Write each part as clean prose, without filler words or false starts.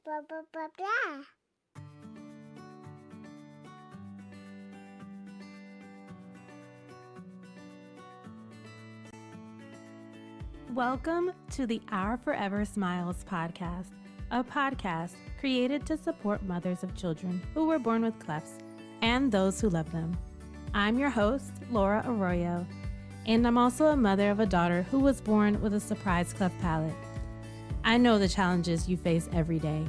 blah, blah, blah, blah. Welcome to the Our Forever Smiles podcast, a podcast created to support mothers of children who were born with clefts and those who love them. I'm your host, Laura Arroyo, and I'm also a mother of a daughter who was born with a surprise cleft palate. I know the challenges you face every day.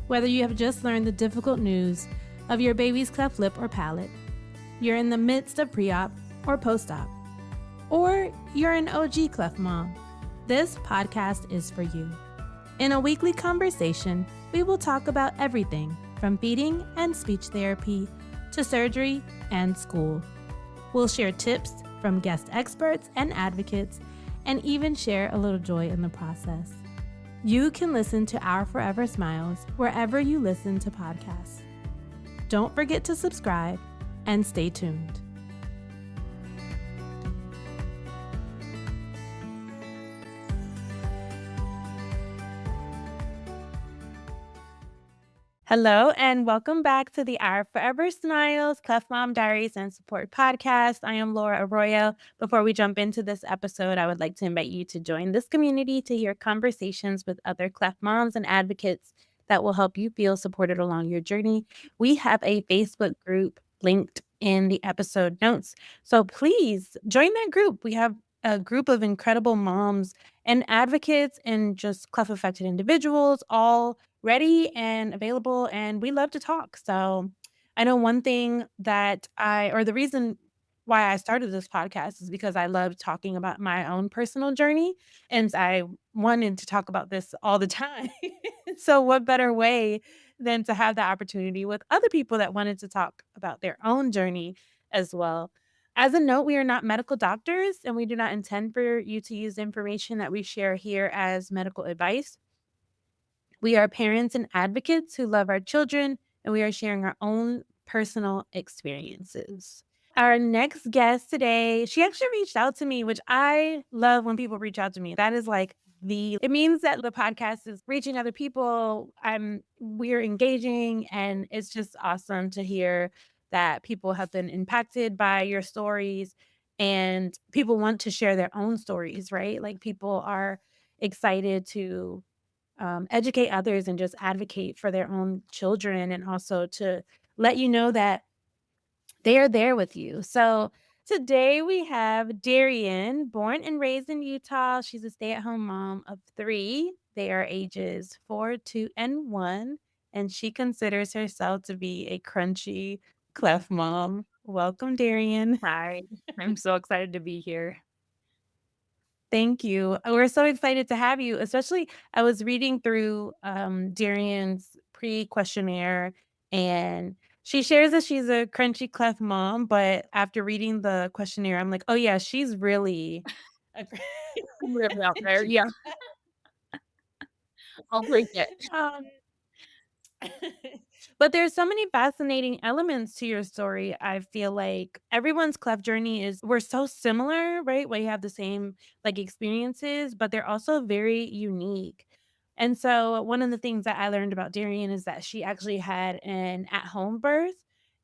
Whether you have just learned the difficult news of your baby's cleft lip or palate, you're in the midst of pre-op or post-op, or you're an OG cleft mom, this podcast is for you. In a weekly conversation, we will talk about everything from feeding and speech therapy to surgery and school. We'll share tips from guest experts and advocates and even share a little joy in the process. You can listen to Our Forever Smiles wherever you listen to podcasts. Don't forget to subscribe and stay tuned. Hello, and welcome back to the Our Forever Smiles, Cleft Mom Diaries and Support podcast. I am Laura Arroyo. Before we jump into this episode, I would like to invite you to join this community to hear conversations with other cleft moms and advocates that will help you feel supported along your journey. We have a Facebook group linked in the episode notes, so please join that group. We have a group of incredible moms and advocates and just cleft-affected individuals, all ready and available, and we love to talk. So I know one thing the reason why I started this podcast is because I love talking about my own personal journey, and I wanted to talk about this all the time. So what better way than to have the opportunity with other people that wanted to talk about their own journey as well. As a note, we are not medical doctors, and we do not intend for you to use information that we share here as medical advice. We are parents and advocates who love our children, and we are sharing our own personal experiences. Our next guest today, she actually reached out to me, which I love when people reach out to me. That is like it means that the podcast is reaching other people. We're engaging, and it's just awesome to hear that people have been impacted by your stories and people want to share their own stories, right? Like people are excited to educate others and just advocate for their own children, and also to let you know that they are there with you. So today we have Daryion, born and raised in Utah. She's a stay-at-home mom of 3. They are ages 4, 2, and 1, and she considers herself to be a crunchy clef mom. Welcome, Daryion. Hi, I'm so excited to be here. Thank you. We're so excited to have you, especially I was reading through Darion's pre-questionnaire, and she shares that she's a crunchy clef mom, but after reading the questionnaire, I'm like, oh yeah, she's really a I'm really out there. Yeah, I'll take it. um, but there's so many fascinating elements to your story. I feel like everyone's cleft journey we're so similar, right? We have the same like experiences, but they're also very unique. And so one of the things that I learned about Daryion is that she actually had an at-home birth.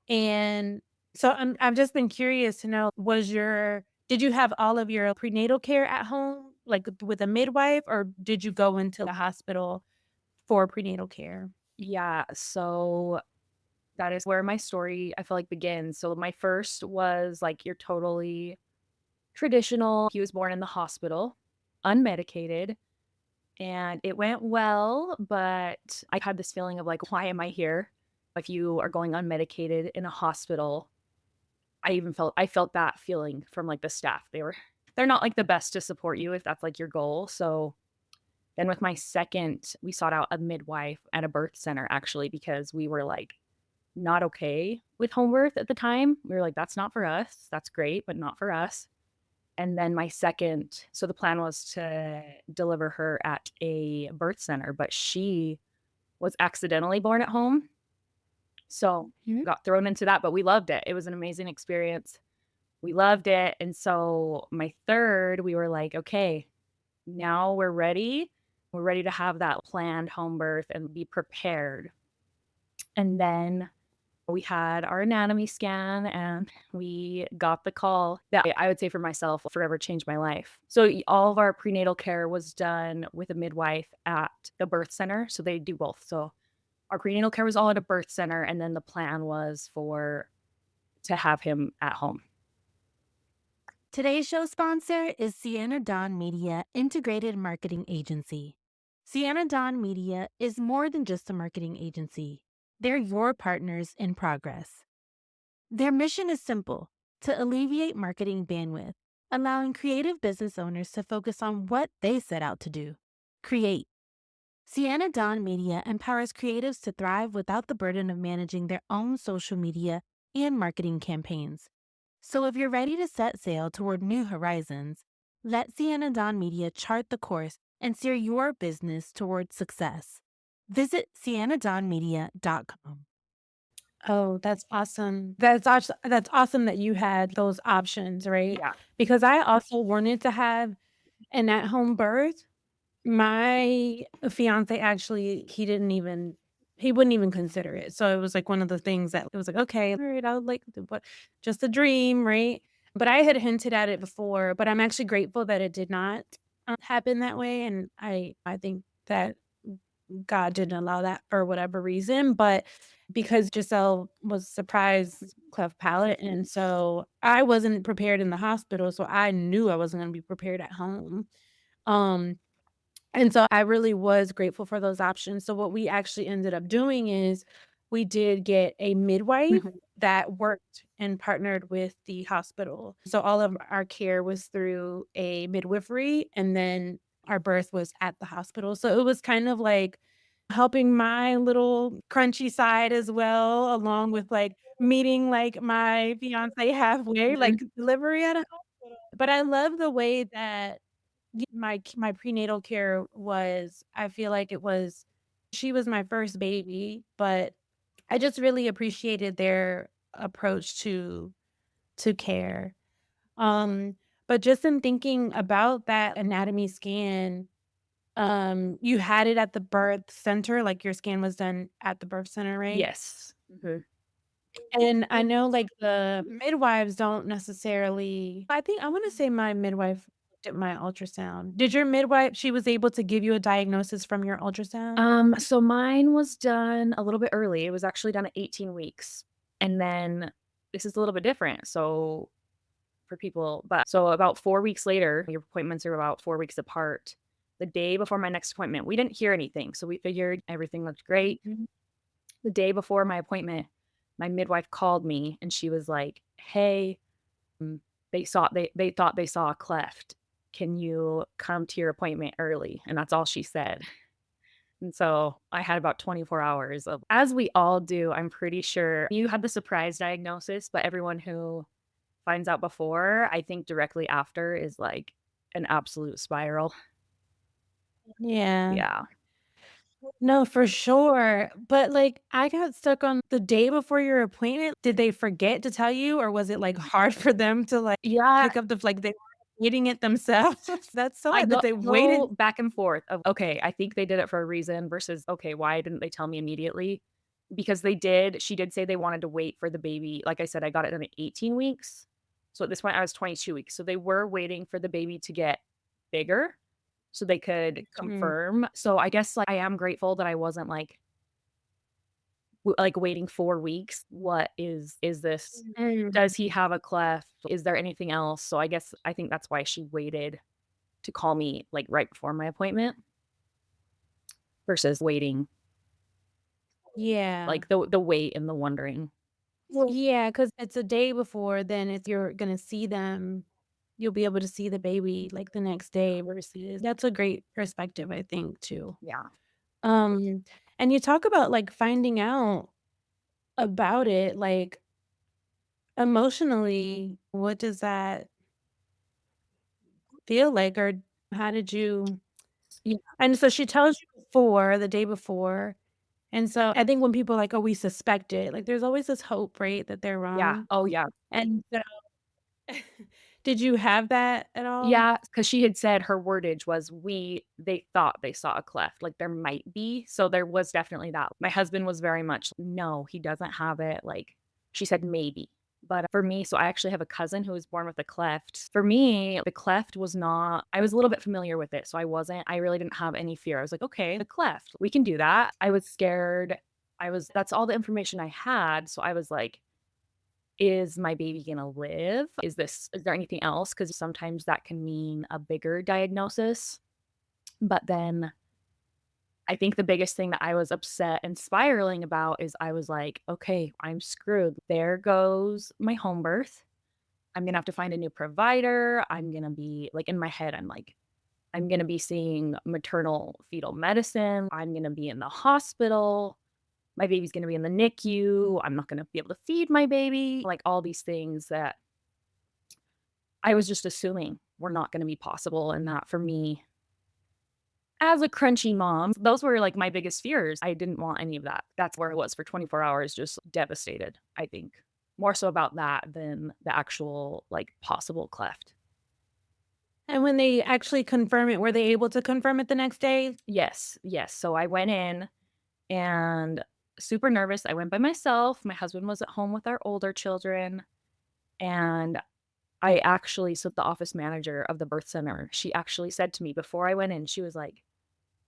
And so I've just been curious to know, did you have all of your prenatal care at home, like with a midwife, or did you go into the hospital for prenatal care? Yeah, so that is where my story, I feel like, begins. So my first was like your totally traditional. He was born in the hospital, unmedicated, and it went well, but I had this feeling of like, why am I here? If you are going unmedicated in a hospital, I felt that feeling from like the staff. They're not like the best to support you if that's like your goal. So then with my second, we sought out a midwife at a birth center actually because we were like not okay with home birth at the time. We were like, that's not for us. That's great, but not for us. And then my second, so the plan was to deliver her at a birth center, but she was accidentally born at home. So Mhm. got thrown into that, but we loved it. It was an amazing experience. We loved it. And so my third, we were like, okay, now we're ready. We're ready to have that planned home birth and be prepared. And then we had our anatomy scan and we got the call that I would say for myself forever changed my life. So all of our prenatal care was done with a midwife at the birth center. So they do both. So our prenatal care was all at a birth center, and then the plan was for to have him at home. Today's show sponsor is Sienna Dawn Media Integrated Marketing Agency. Sienna Dawn Media is more than just a marketing agency, they're your partners in progress. Their mission is simple: to alleviate marketing bandwidth, allowing creative business owners to focus on what they set out to do: create. Sienna Dawn Media empowers creatives to thrive without the burden of managing their own social media and marketing campaigns. So if you're ready to set sail toward new horizons, let Sienna Dawn Media chart the course and steer your business toward success. Visit siennadawnmedia.com. Oh, that's awesome. That's awesome that you had those options, right? Yeah. Because I also wanted to have an at-home birth. My fiancé actually, he wouldn't even consider it. So it was like one of the things that it was like, "Okay, alright, I'll like what just a dream," right? But I had hinted at it before, but I'm actually grateful that it did not, happen that way, and I think that God didn't allow that for whatever reason, but because Giselle was surprised cleft palate, and so I wasn't prepared in the hospital, so I knew I wasn't gonna be prepared at home. Um and so I really was grateful for those options. So what we actually ended up doing is we did get a midwife Mhm. that worked and partnered with the hospital. So all of our care was through a midwifery, and then our birth was at the hospital. So it was kind of like helping my little crunchy side as well, along with like meeting like my fiance halfway, Mhm. like delivery at a hospital. But I love the way that my prenatal care was, I feel like it was, she was my first baby, but I just really appreciated their approach to care. Um, but just in thinking about that anatomy scan, you had it at the birth center, like, your scan was done at the birth center, right? Yes. Mhm. And I know, like, the midwives don't necessarily, I think I wanna say my midwife looked at my ultrasound. Did your midwife, she was able to give you a diagnosis from your ultrasound? So mine was done a little bit early. It was actually done at 18 weeks. And then this is a little bit different. So for people, but so about 4 weeks later, your appointments are about 4 weeks apart. The day before my next appointment, we didn't hear anything. So we figured everything looked great. Mhm. The day before my appointment, my midwife called me and she was like, "Hey, they thought they saw a cleft. Can you come to your appointment early?" And that's all she said. And so I had about 24 hours of, as we all do, I'm pretty sure you had the surprise diagnosis, but everyone who finds out before, I think directly after is like an absolute spiral. Yeah. Yeah. No, for sure, but, like, I got stuck on the day before your appointment. Did they forget to tell you, or was it, like, hard for them to, like, Yeah, pick up the, like, they were reading it themselves? That's so I odd that they go waited. back and forth of, okay, I think they did it for a reason versus, okay, why didn't they tell me immediately? Because she did say they wanted to wait for the baby. Like I said, I got it in at 18 weeks. So at this point, I was 22 weeks. So they were waiting for the baby to get bigger so they could Mhm. confirm. So I guess, like, I am grateful that I wasn't, like like, waiting 4 weeks. What is this? Mm. Does he have a cleft? Is there anything else? So I think that's why she waited to call me, like, right before my appointment versus waiting, Yeah. like, the wait and the wondering. Yeah, because it's a day before, then it's you're gonna see them, you'll be able to see the baby, like, the next day versus that's a great perspective, I think, too. Yeah. Um, and you talk about, like, finding out about it, like, emotionally, what does that feel like, or how did you, Yeah. and so she tells you before, the day before, and so I think when people are like, "Oh, we suspect it," like, there's always this hope, right, that they're Yeah. wrong, Oh, yeah. and so Did you have that at all? Yeah, because she had said her wordage was, they thought they saw a cleft, like, there might be, so there was definitely that. My husband was very much, "No, he doesn't have it," like, she said, "Maybe." But for me, so I actually have a cousin who was born with a cleft. For me, the cleft was not, I was a little bit familiar with it, so I really didn't have any fear. I was like, "Okay, the cleft, we can do that." I was scared. That's all the information I had, so I was like, is my baby gonna live? Is there anything else? Because sometimes that can mean a bigger diagnosis. But then I think the biggest thing that I was upset and spiraling about is I was like, "Okay, I'm screwed. There goes my home birth. I'm gonna have to find a new provider. I'm gonna be" like, in my head, I'm like, "I'm gonna be seeing maternal fetal medicine. I'm gonna be in the hospital. My baby's gonna be in the NICU. I'm not gonna be able to feed my baby." Like, all these things that I was just assuming were not gonna be possible, and that for me, as a crunchy mom, those were, like, my biggest fears. I didn't want any of that. That's where I was for 24 hours, just devastated, I think. More so about that than the actual, like, possible cleft. And when they actually confirm it, were they able to confirm it the next day? Yes, yes. So I went in and super nervous. I went by myself. My husband was at home with our older children, and so the office manager of the birth center, she actually said to me before I went in, she was like,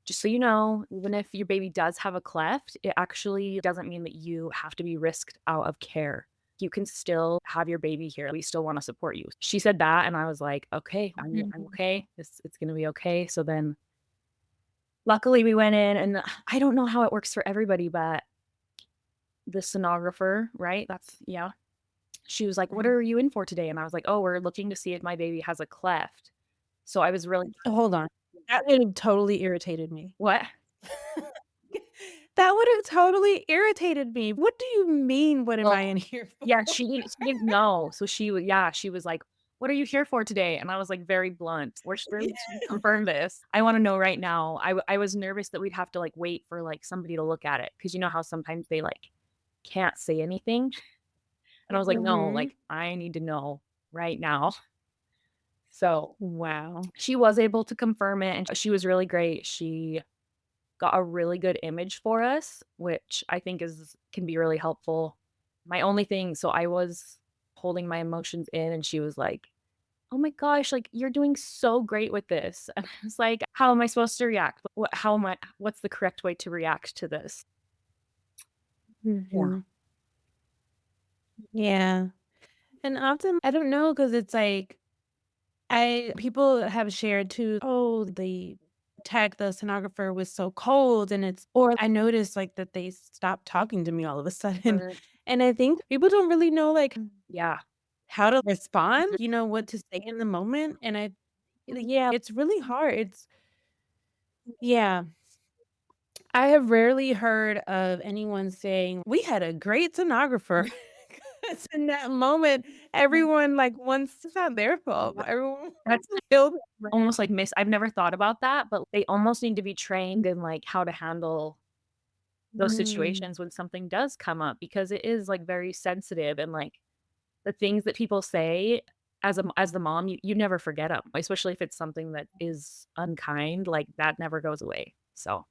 "Just so you know, even if your baby does have a cleft, it actually doesn't mean that you have to be risked out of care. You can still have your baby here. We still wanna support you." She said that, and I was like, "Okay, I'm Mhm. okay. It's gonna be okay." So then, luckily, we went in, and I don't know how it works for everybody, but the sonographer, right? Yeah. She was like, "What Mhm. are you in for today?" And I was like, "Oh, we're looking to see if my baby has a cleft." So I was really Hold on. That would have totally irritated me. What? That would have totally irritated me. What do you mean, what am Well, I in here yeah, for? she didn't know. So she was like, "What are you here for today?" And I was, like, very blunt. "We're here to confirm this. I wanna know right now." I was nervous that we'd have to, like, wait for, like, somebody to look at it because you know how sometimes they, like, can't say anything? And I was like, "No, Mhm. like, I need to know right now." So, Wow. she was able to confirm it, and she was really great. She got a really good image for us, which I think is can be really helpful. My only thing, so I was holding my emotions in, and she was like, "Oh my gosh, like, you're doing so great with this." And I was like, "How am I supposed to react? What's the correct way to react to this?" Yeah. Mhm. Yeah. And often I don't know because it's like I people have shared too, "Oh, the sonographer was so cold," and it's or I noticed, like, that they stopped talking to me all of a sudden, Or and I think people don't really know, like, yeah. how to respond, Mhm. what to say in the moment, and yeah, it's really hard, yeah. I have rarely heard of anyone saying, "We had a great sonographer." 'Cause in that moment, everyone, like, wants it's not their fault, but everyone wants That's to feel almost like I've never thought about that, but they almost need to be trained in, like, how to handle those Mm, situations when something does come up because it is, like, very sensitive and, like, the things that people say as the mom, you never forget them, especially if it's something that is unkind, like, that never goes away. So,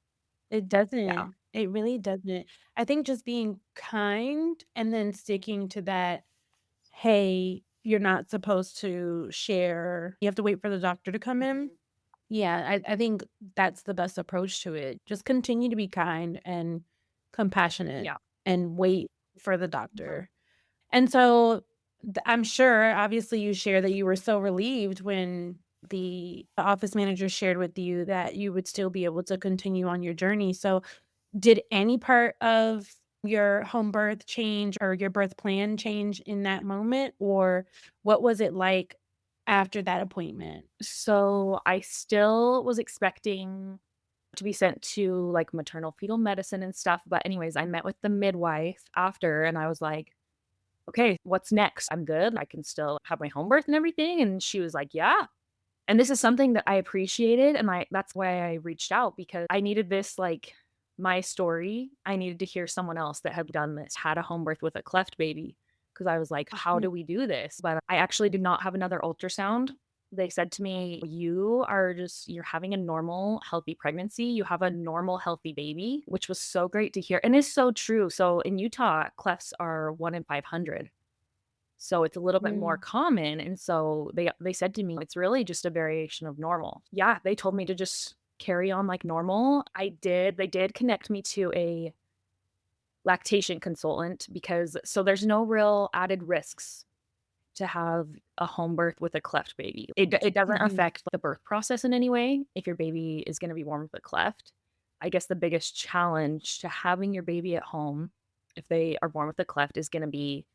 it yeah. doesn't. It really doesn't. I think just being kind and then sticking to that, "Hey, you're not supposed to share you have to wait for the doctor to come in." Mhm. Yeah, I think that's the best approach to it. Just continue to be kind and compassionate Yeah. and wait for the Mhm. doctor. And so, I'm sure, obviously, you share that you were so relieved when the office manager shared with you that you would still be able to continue on your journey. So, did any part of your home birth change or your birth plan change in that moment? Or what was it like after that appointment? So, I still was expecting to be sent to, like, maternal fetal medicine and stuff, but anyways, I met with the midwife after, and I was like, "Okay, what's next? I'm good. I can still have my home birth and everything," and she was like, "Yeah." And this is something that I appreciated, and that's why I reached out because I needed this, like, my story. I needed to hear someone else that had done this, had a home birth with a cleft baby because I was like, "How Mhm. do we do this?" But I actually did not have another ultrasound. They said to me, you're having a normal, healthy pregnancy. You have a normal, healthy baby," which was so great to hear. And it's so true. So in Utah, clefts are 1 in 500. So it's a little bit more Mm. common. And so they said to me, it's really just a variation of normal. Yeah, they told me to just carry on like normal. I did. They did connect me to a lactation consultant because so there's no real added risks to have a home birth with a cleft baby. It doesn't Mhm. affect the birth process in any way if your baby is gonna be born with a cleft. I guess the biggest challenge to having your baby at home, if they are born with a cleft, is gonna be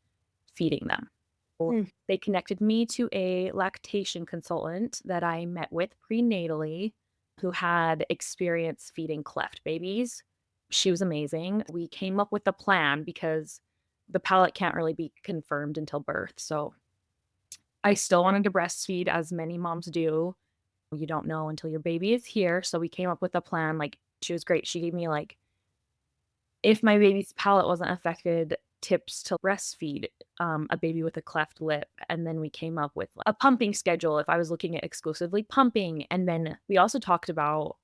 feeding them. Well, Mm. they connected me to a lactation consultant that I met with prenatally who had experience feeding cleft babies. She was amazing. We came up with a plan because the palate can't really be confirmed until birth. So I still wanted to breastfeed as many moms do. You don't know until your baby is here. So we came up with a plan. Like, she was great. She gave me, like, if my baby's palate wasn't affected, tips to breastfeed a baby with a cleft lip. And then we came up with a pumping schedule if I was looking at exclusively pumping. And then we also talked about,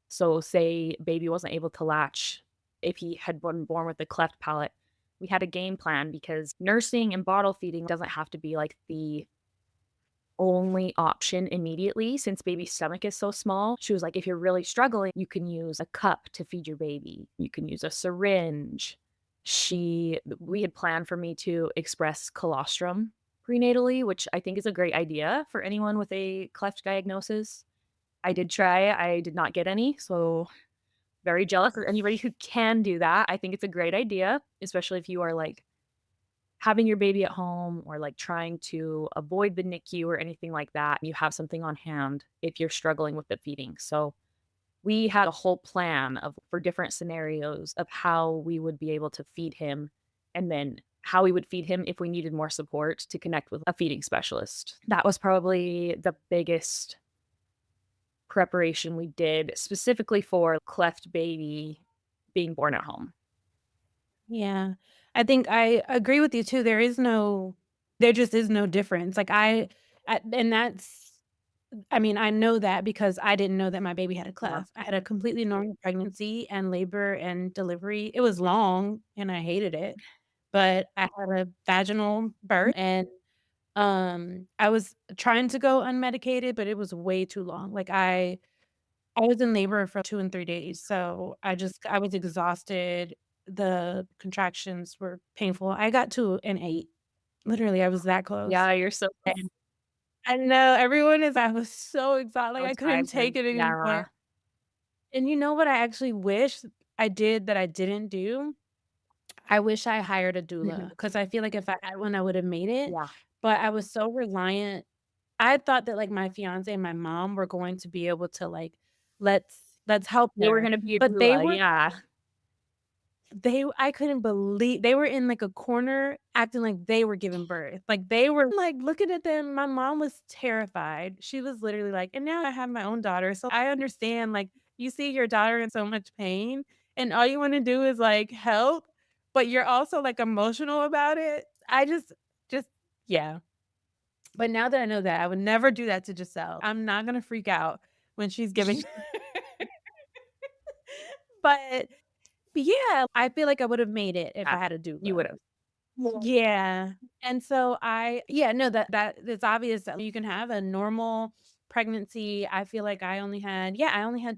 so say baby wasn't able to latch if he had been born with a cleft palate. We had a game plan because nursing and bottle feeding doesn't have to be like the only option immediately since baby's stomach is so small. She was like, if you're really struggling, you can use a cup to feed your baby. You can use a syringe. We had planned for me to express colostrum prenatally, which I think is a great idea for anyone with a cleft diagnosis. I did try, I did not get any, so very jealous for anybody who can do that. I think it's a great idea, especially if you are like having your baby at home or like trying to avoid the NICU or anything like that, you have something on hand if you're struggling with the feeding. So we had a whole plan of for different scenarios of how we would be able to feed him and then how we would feed him if we needed more support to connect with a feeding specialist. That was probably the biggest preparation we did specifically for cleft baby being born at home. Yeah. I think I agree with you too. There just is no difference. And that's I mean, I know that because I didn't know that my baby had a Yeah. cleft. I had a completely normal pregnancy and labor and delivery. It was long and I hated it, but I had a vaginal birth and I was trying to go unmedicated, but it was way too long. I was in labor for 2 and 3 days, so I was exhausted. The contractions were painful. I got to an 8. Literally, I was that close. Yeah, you're so And I know everyone is I was so exhausted, like, so I couldn't take tired. it anymore. Yeah. And you know what I actually wish I did that I didn't do? I wish I hired a doula because I feel like if I had one, I would have made it, Yeah. but I was so reliant. I thought that, like, my fiancé and my mom were going to be able to, like, let's help They were her, gonna be a but doula, yeah. they I couldn't believe they were in, like, a corner acting like they were giving birth. Like, they were, like, looking at them. My mom was terrified. She was literally like, "And now I have my own daughter, so I understand, like, you see your daughter in so much pain, and all you wanna do is, like, help, but you're also, like, emotional about it." I just yeah. But now that I know that, I would never do that to Giselle. I'm not gonna freak out when she's giving but yeah, I feel like I would've made it if Yeah, I had a you doula. would've. Yeah, and so I yeah, no, that it's obvious that you can have a normal pregnancy. I feel like I only had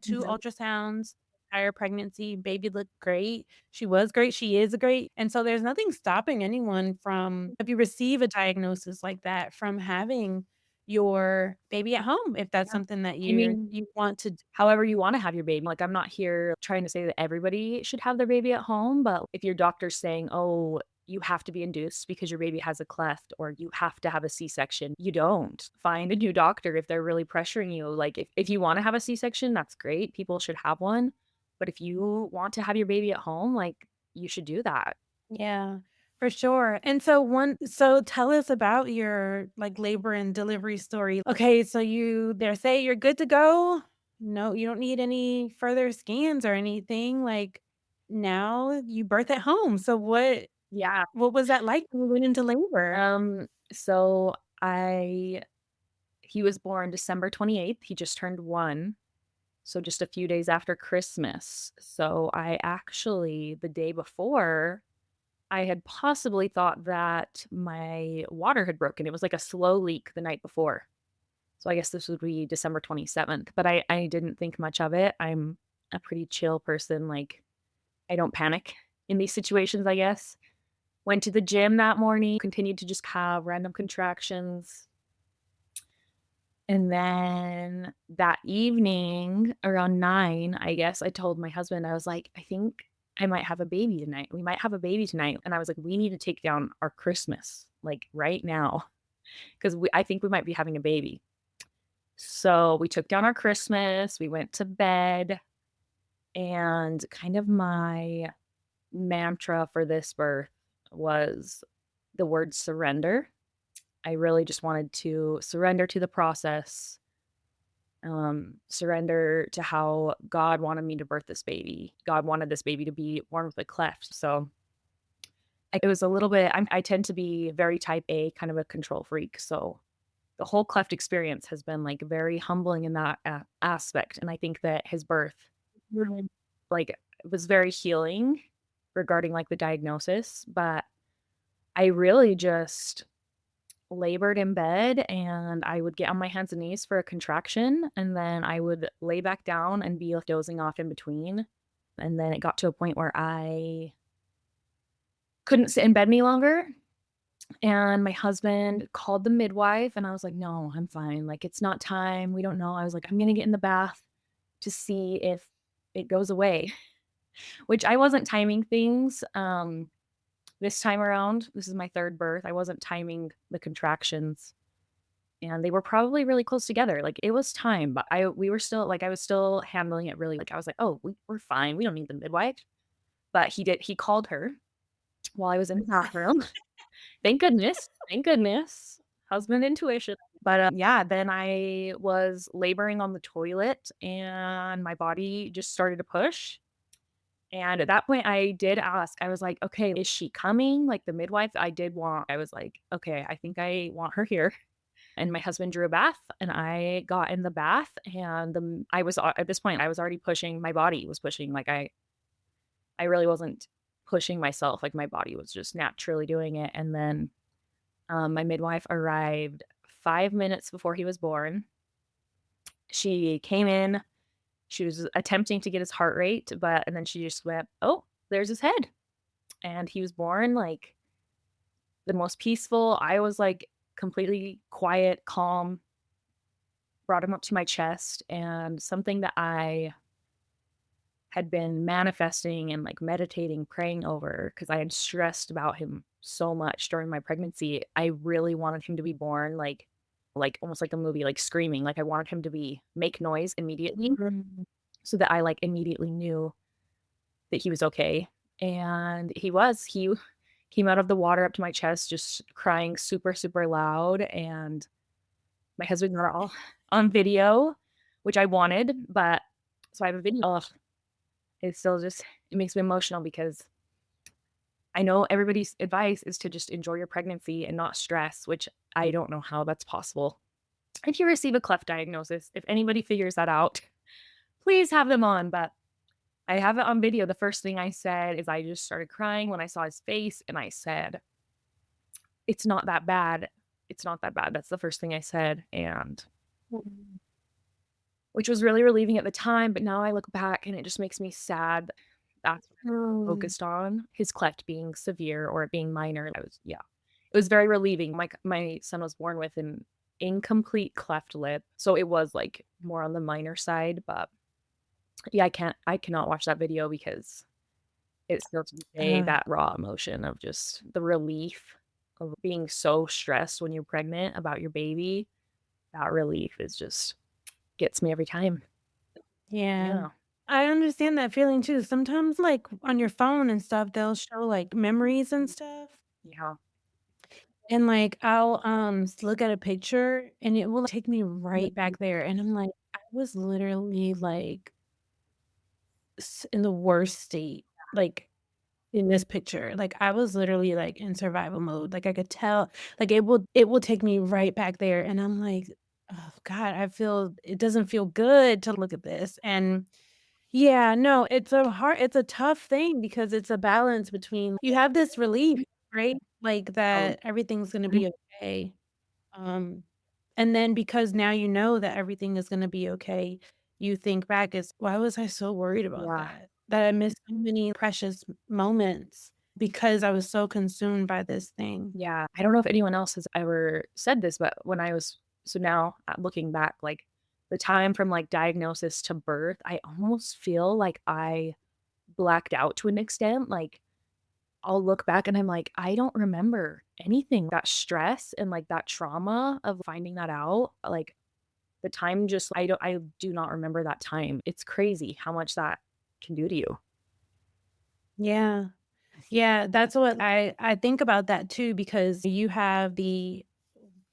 2 Mhm. ultrasounds entire pregnancy. Baby looked great. She was great, she is great, and so there's nothing stopping anyone from if you receive a diagnosis like that, from having your baby at home, if that's Yeah. something that I mean, you want to d however you wanna have your baby, like, I'm not here trying to say that everybody should have their baby at home, but if your doctor's saying, "Oh, you have to be induced because your baby has a cleft," or "You have to have a C-section," you don't. Find a new doctor if they're really pressuring you, like, if you wanna have a C-section, that's great, people should have one, but if you want to have your baby at home, like, you should do that. Yeah, for sure. And so tell us about your, like, labor and delivery story. Okay, so they say you're good to go. No, you don't need any further scans or anything. Like, now you birth at home. So what? Yeah. What was that like when we went into labor? So I he was born December 28th. He just turned 1, so just a few days after Christmas. So I actually the day before, I had possibly thought that my water had broken. It was like a slow leak the night before. So I guess this would be December 27th, but I didn't think much of it. I'm a pretty chill person, like, I don't panic in these situations, I guess. Went to the gym that morning, continued to just have random contractions, and then that evening around 9, I guess, I told my husband, I was like, "I think I might have a baby tonight. We might have a baby tonight." And I was like, "We need to take down our Christmas, like, right now, 'cause I think we might be having a baby." So, we took down our Christmas, we went to bed, and kind of my mantra for this birth was the word surrender. I really just wanted to surrender to the process, surrender to how God wanted me to birth this baby. God wanted this baby to be born with a cleft. So it was a little bit, I tend to be very type A, kind of a control freak. So the whole cleft experience has been like very humbling in that aspect. And I think that his birth really, like, was very healing regarding like the diagnosis. But I really just labored in bed and I would get on my hands and knees for a contraction and then I would lay back down and be dozing off in between. And then it got to a point where I couldn't sit in bed any longer. And my husband called the midwife and I was like, no, I'm fine. Like, it's not time. We don't know. I was like, I'm going to get in the bath to see if it goes away, which I wasn't timing things. This time around, this is my third birth. I wasn't timing the contractions and they were probably really close together. Like, it was time, but we were still like, I was still handling it really, like, I was like, "Oh, we're fine. We don't need the midwife." But he called her while I was in the bathroom. Thank goodness. Thank goodness. Husband intuition. But, yeah, then I was laboring on the toilet and my body just started to push. And at that point, I did ask, I was like, "Okay, is she coming?" Like, the midwife, I was like, "Okay, I think I want her here." And my husband drew a bath and I got in the bath and I was at this point, I was already pushing, my body was pushing, like, I really wasn't pushing myself, like, my body was just naturally doing it, and then, my midwife arrived 5 minutes before he was born. She came in, she was attempting to get his heart rate, but and then she just went, "Oh, there's his head." And he was born, like, the most peaceful. I was, like, completely quiet, calm, brought him up to my chest, and something that I had been manifesting and, like, meditating, praying over because I had stressed about him so much during my pregnancy. I really wanted him to be born, like, almost like a movie, like, screaming, like, I wanted him to make noise immediately so that I, like, immediately knew that he was okay, and he came out of the water up to my chest just crying super, super loud, and my husband got it all on video, which I wanted, but so I have a video. Ugh, it's still just it makes me emotional because I know everybody's advice is to just enjoy your pregnancy and not stress, which I don't know how that's possible. If you receive a cleft diagnosis, if anybody figures that out, please have them on, but I have it on video. The first thing I said is I just started crying when I saw his face, and I said, "It's not that bad. It's not that bad." That's the first thing I said, and which was really relieving at the time, but now I look back and it just makes me sad. That's what I Mm. focused on, his cleft being severe or it being minor. I was yeah. It was very relieving. My son was born with an incomplete cleft lip, so it was, like, more on the minor side, but yeah, I cannot watch that video because it still to this day, Uh, that raw emotion of just the relief of being so stressed when you're pregnant about your baby, that relief is just gets me every time. yeah. Yeah. I understand that feeling too. Sometimes, like, on your phone and stuff, they'll show, like, memories and stuff, Yeah. and, like, I'll, look at a picture, and it will take me right Mhm. back there, and I'm like, "I was literally, like, in the worst state." Like, in this picture. Like, I was literally, like, in survival mode, like, I could tell, like, it will take me right back there, and I'm like, "Oh god, I feel it doesn't feel good to look at this," and yeah, no, it's a tough thing because it's a balance between you have this relief, right? Like, Um, that everything's gonna mhm, be okay, um, and then because now you know that everything is gonna be okay, you think back as, "Why was I so worried about yeah, that? That I missed so many precious moments because I was so consumed by this thing." yeah. I don't know if anyone else has ever said this, but when I was so now, looking back, like, the time from, like, diagnosis to birth, I almost feel like I blacked out to an extent, like, I'll look back and I'm like, "I don't remember anything." That stress and, like, that trauma of finding that out, like, the time just I do not remember that time. It's crazy how much that can do to you. Yeah. Yeah, that's what I think about that too because you have the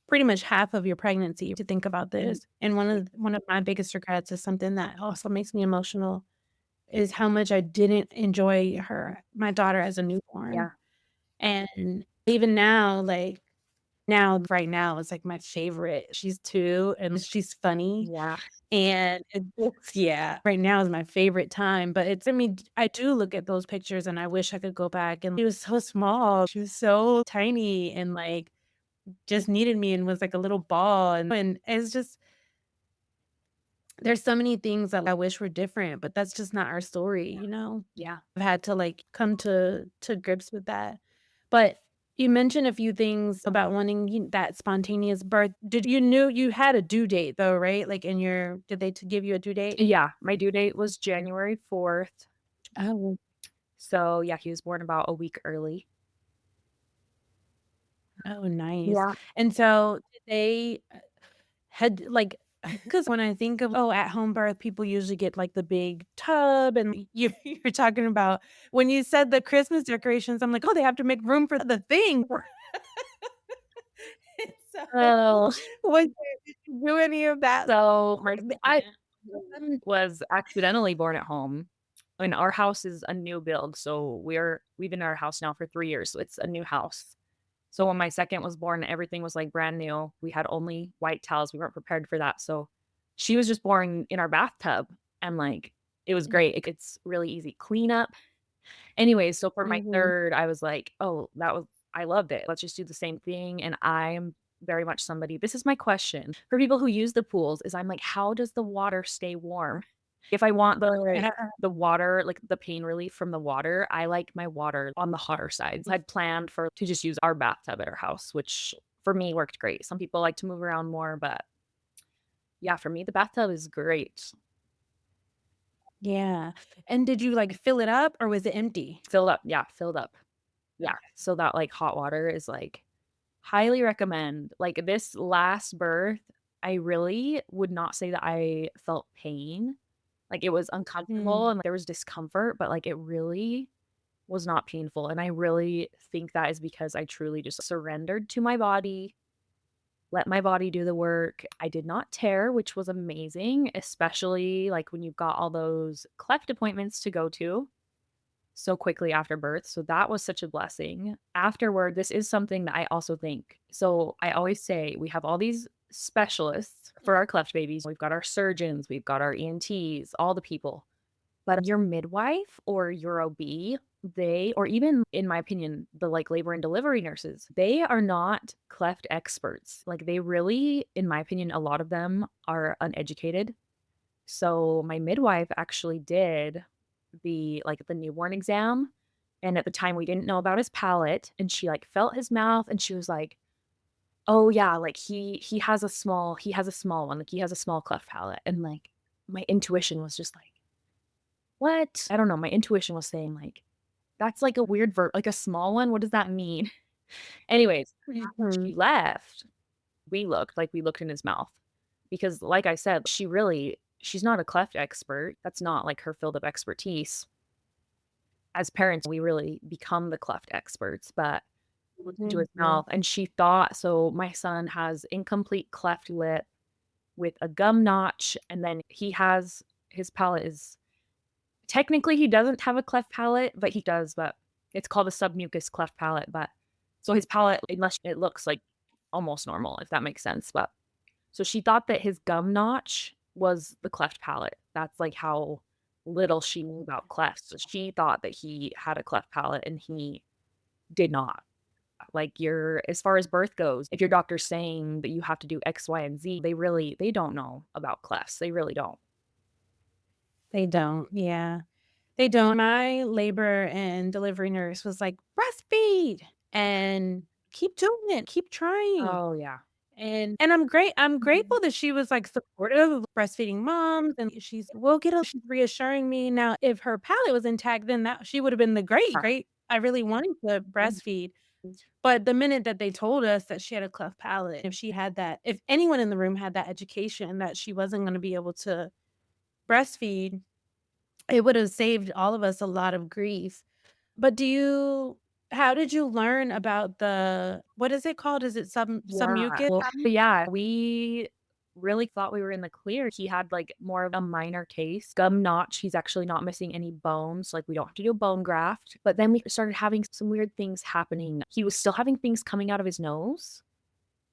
pretty much half of your pregnancy to think about Mhm. this, and one of my biggest regrets is something that also makes me emotional, is how much I didn't enjoy my daughter as a newborn, Yeah, and even now, like, now right now is, like, my favorite. She's 2, and she's funny, yeah, and it's yeah, right now is my favorite time, but it's I mean, I do look at those pictures, and I wish I could go back, and she was so small, she was so tiny, and, like, just needed me and was like a little ball, and it's just there's so many things that I wish were different, but that's just not our story, you know? yeah. I've had to, like, come to grips with that. But you mentioned a few things about wanting that spontaneous birth. Did you knew you had a due date though, right? Like, in your did they to give you a due date? Yeah, my due date was January 4th. Oh. So, yeah, he was born about a week early. Oh, nice. Yeah. And so did they had like, because when I think of, oh, at home birth, people usually get, like, the big tub, and you're talking about when you said the Christmas decorations, I'm like, "Oh, they have to make room for the thing." So, Oh. did you do any of that? So, my I second was accidentally born at home, and our house is a new build, so we've been in our house now for 3 years, so it's a new house. So when my second was born, everything was, like, brand new. We had only white towels, we weren't prepared for that, so she was just born in our bathtub, and, like, it was great. It's really easy cleanup. Anyways, so for my Mhm. 3rd, I was like, "Oh, that was I loved it. Let's just do the same thing," and I'm very much somebody this is my question for people who use the pools is I'm like, "How does the water stay warm?" If I want And the water, like, the pain relief from the water, I like my water on the hotter side. So I'd planned for to just use our bathtub at our house, which for me worked great. Some people like to move around more, but yeah, for me, the bathtub is great. yeah. And did you, like, fill it up or was it empty? Filled up, yeah, filled up. Yeah, Okay. so that, like, hot water is, like highly recommend. Like, this last birth, I really would not say that I felt pain. Like, it was uncomfortable Mm. and there was discomfort, but, like, it really was not painful, and I really think that is because I truly just surrendered to my body, let my body do the work. I did not tear, which was amazing, especially, like, when you've got all those cleft appointments to go to so quickly after birth, so that was such a blessing. Afterward, this is something that I also think so I always say we have all these specialists for our cleft babies. We've got our surgeons, we've got our ENTs, all the people. But your midwife or your OB, they or even in my opinion, the, like, labor and delivery nurses, they are not cleft experts. Like, they really, in my opinion, a lot of them are uneducated. So my midwife actually did the newborn exam, and at the time, we didn't know about his palate, and she, like, felt his mouth, and she was like, "Oh, yeah, like, he has a small one, like, he has a small cleft palate," and, like, my intuition was just like, "What?" I don't know, my intuition was saying, like, "That's, like, a weird verb, like, a small one, what does that mean?" Anyways, after she Mhm. left, we looked in his mouth because, like I said, she's not a cleft expert, that's not, like, her field of expertise. As parents, we really become the cleft experts, but we looked into his Mhm. mouth and she thought so my son has incomplete cleft lip with a gum notch, and then his palate is technically, he doesn't have a cleft palate, but he does, but It's called a submucous cleft palate, but so his palate, unless it looks like almost normal, if that makes sense, but so she thought that his gum notch was the cleft palate. That's, like, how little she knew about clefts. So she thought that he had a cleft palate, and he did not. Like, your as far as birth goes, if your doctor's saying that you have to do X, Y, and Z, they don't know about clefts. They really don't. They don't, yeah. They don't. My labor and delivery nurse was like, "Breastfeed and keep doing it, keep trying." Oh, yeah. And I'm Mhm. grateful that she was, like, supportive of breastfeeding moms, and she's reassuring me. Now, if her palate was intact, then that she would've been the Yeah. great. I really wanted to Mhm. breastfeed, but the minute that they told us that she had a cleft palate, if anyone in the room had that education that she wasn't gonna be able to breastfeed, it would've saved all of us a lot of grief. But how did you learn about what is it called? Is it Yeah. submucous? Well, yeah, we really thought we were in the clear. He had, like, more of a minor case. Gum notch, he's actually not missing any bones, like, we don't have to do a bone graft, but then we started having some weird things happening. He was still having things coming out of his nose,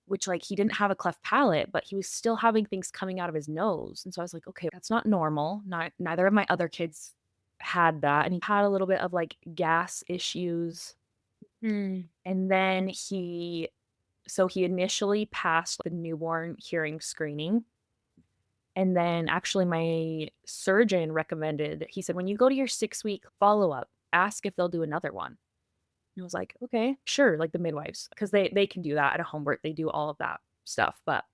which, like, he didn't have a cleft palate, but he was still having things coming out of his nose, and so I was like, "Okay, that's not normal." Neither of my other kids had that, and he had a little bit of, like, gas issues, Mm, and then he initially passed the newborn hearing screening, and then actually my surgeon recommended he said, "When you go to your 6-week follow-up, ask if they'll do another one." And I was like, "Okay, sure," like the midwives, because they can do that at a home birth, they do all of that stuff, but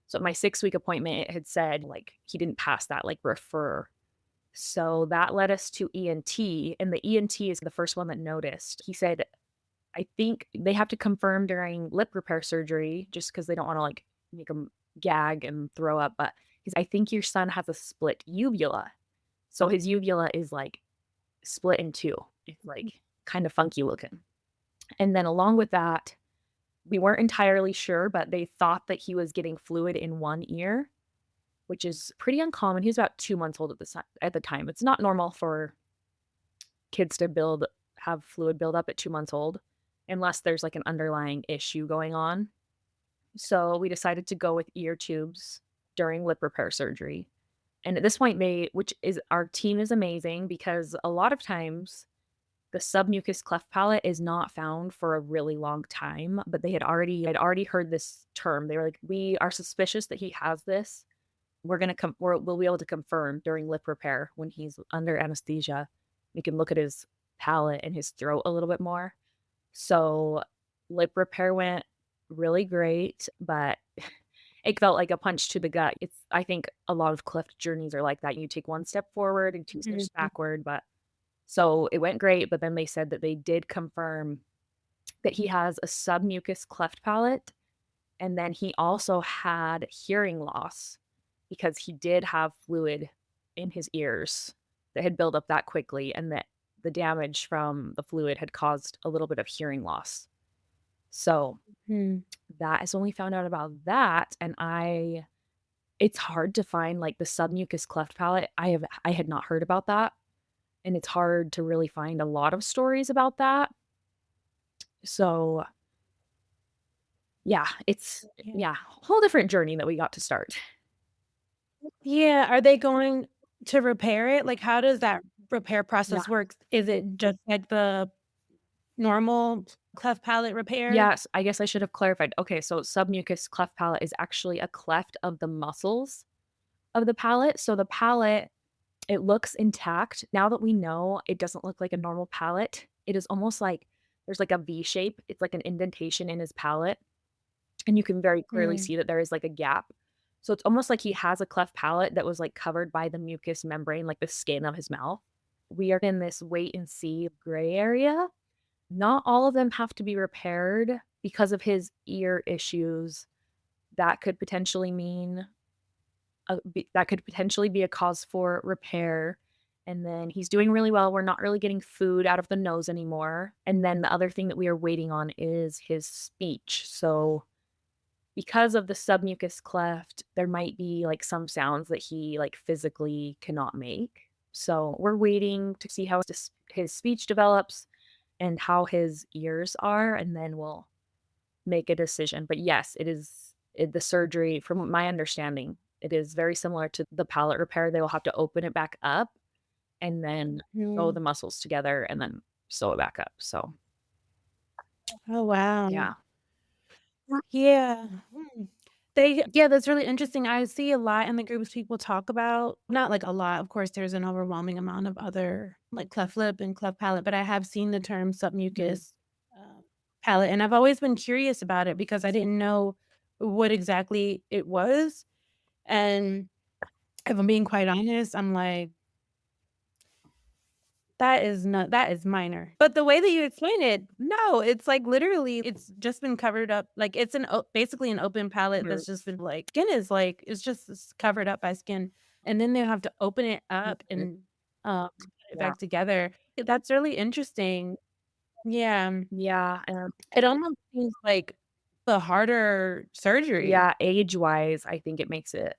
so at my 6-week appointment, it had said, like, he didn't pass that, like, refer. So that led us to ENT, and the ENT is the first one that noticed. He said, "I think they have to confirm during lip repair surgery just because they don't wanna, like, make him gag and throw up, but I think your son has a split uvula." So his uvula is, like, split in 2. It's, like, kinda funky looking. And then along with that, we weren't entirely sure, but they thought that he was getting fluid in one ear, which is pretty uncommon. He was about 2 months old at the time. It's not normal for kids to have fluid build up at 2 months old unless there's, like, an underlying issue going on. So we decided to go with ear tubes during lip repair surgery. And at this point, which is our team is amazing because a lot of times the submucous cleft palate is not found for a really long time, but I'd already heard this term. They were like, "We are suspicious that he has this. We'll be able to confirm during lip repair when he's under anesthesia. We can look at his palate and his throat a little bit more." So lip repair went really great, but it felt like a punch to the gut. I think a lot of cleft journeys are like that. You take one step forward and 2 steps mhm, backward, but so it went great, but then they said that they did confirm that he has a submucous cleft palate, and then he also had hearing loss because he did have fluid in his ears that had built up that quickly, and that the damage from the fluid had caused a little bit of hearing loss. So, mm. that is when we found out about that, and I it's hard to find, like, the submucous cleft palate. I had not heard about that, and it's hard to really find a lot of stories about that. So, yeah, Yeah. yeah, whole different journey that we got to start. Yeah, are they going to repair it? Like, how does that repair Yeah. process work? Is it just like the normal cleft palate repair? Yes, I guess I should have clarified. Okay, so submucous cleft palate is actually a cleft of the muscles of the palate. So the palate, it looks intact. Now that we know it doesn't look like a normal palate, it is almost like there's like a V shape. It's like an indentation in his palate, and you can very clearly Mm, see that there is like a gap. So it's almost like he has a cleft palate that was like covered by the mucous membrane, like the skin of his mouth. We are in this wait and see gray area. Not all of them have to be repaired because of his ear issues. That could potentially mean that could potentially be a cause for repair. And then he's doing really well. We're not really getting food out of the nose anymore. And then the other thing that we are waiting on is his speech. So because of the submucous cleft, there might be like some sounds that he like physically cannot make. So we're waiting to see how his speech develops. and how his ears are, and then we'll make a decision. But yes, the surgery, from my understanding, it is very similar to the palate repair. They will have to open it back up and then sew Mm. the muscles together and then sew it back up. So, Oh, wow. yeah. Yeah. Mm. Yeah, that's really interesting. I see a lot in the groups people talk about, not like a lot, of course, there's an overwhelming amount of other, like cleft lip and cleft palate, but I have seen the term Mhm. submucous, palate, and I've always been curious about it because I didn't know what exactly it was, and if I'm being quite honest, I'm like, that is minor. But the way that you explain it, no, it's like literally it's just been covered up, like, it's basically an open palate Mhm. that's just been, like skin is, like it's just covered up by skin, and then they have to open it up Mhm. and, put it Yeah. back together. That's really interesting. Yeah. Yeah, It almost seems like the harder surgery. yeah, age-wise, I think it makes it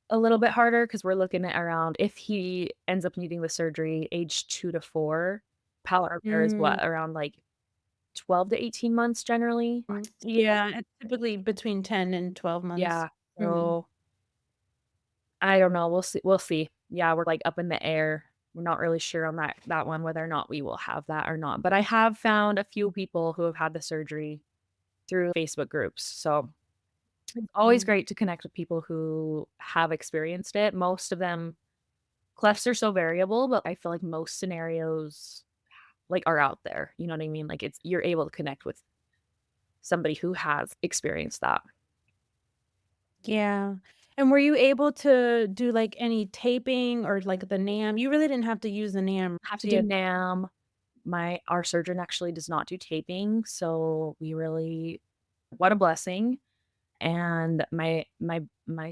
a little bit harder because 'cause we're looking at around, if he ends up needing the surgery, age 2 to 4. Palate repair is Mm, what? Around, like, 12 to 18 months generally? yeah, it's typically between 10 and 12 months. Yeah, Mhm. so I don't know, we'll see. Yeah, we're, like, up in the air. We're not really sure on that one, whether or not we will have that or not, but I have found a few people who have had the surgery through Facebook groups, so it's always Mm. great to connect with people who have experienced it. Most of them, clefts are so variable, but I feel like most scenarios, like, are out there, you know what I mean? Like, it's you're able to connect with somebody who has experienced that. Yeah. And were you able to do, like, any taping or, like, the NAM? You really didn't have to use the NAM Have to to do get. NAM. Our surgeon actually does not do taping, so we really, what a blessing, and my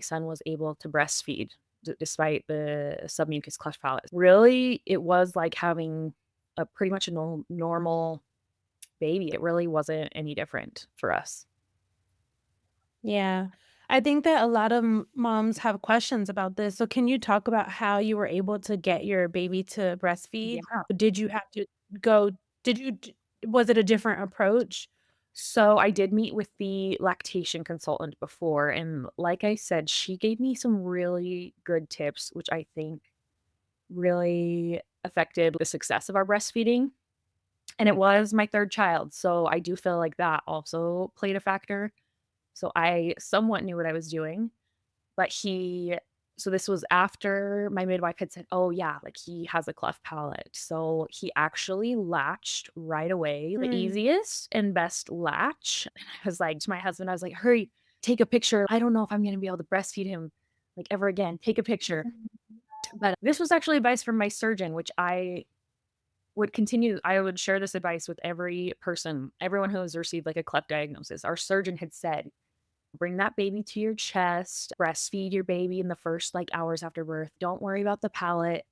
son was able to breastfeed despite the submucous cleft palate. Really, it was like having a pretty much a normal baby. It really wasn't any different for us. Yeah. I think that a lot of moms have questions about this. So can you talk about how you were able to get your baby to breastfeed? Yeah. Did you have to go did you d was it a different approach? So I did meet with the lactation consultant before, and like I said, she gave me some really good tips, which I think really affected the success of our breastfeeding. And it was my 3rd child, so I do feel like that also played a factor. So I somewhat knew what I was doing, but so this was after my midwife had said, "Oh, yeah, like, he has a cleft palate." So he actually latched right away, the Mm. easiest and best latch. And I was like to my husband, I was like, "Hurry, take a picture. I don't know if I'm gonna be able to breastfeed him, like, ever again. Take a picture." But this was actually advice from my surgeon, which I would share this advice with everyone who has received, like, a cleft diagnosis. Our surgeon had said, "Bring that baby to your chest, breastfeed your baby in the first, like, hours after birth. Don't worry about the palate.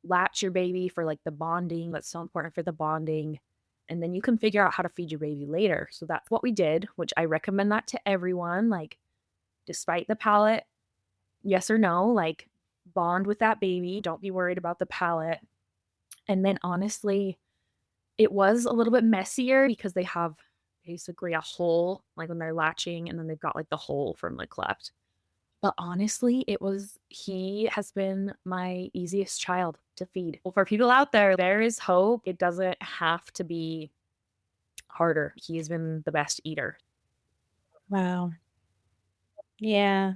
Latch your baby for, like, the bonding. That's so important for the bonding, and then you can figure out how to feed your baby later." So that's what we did, which I recommend that to everyone, like, despite the palate, yes or no, like, bond with that baby. Don't be worried about the palate. And then honestly, it was a little bit messier because they have basically a hole, like, when they're latching, and then they've got, like, the hole from the cleft. But honestly, he has been my easiest child to feed. Well, for people out there, there is hope. It doesn't have to be harder. He has been the best eater. Wow. Yeah.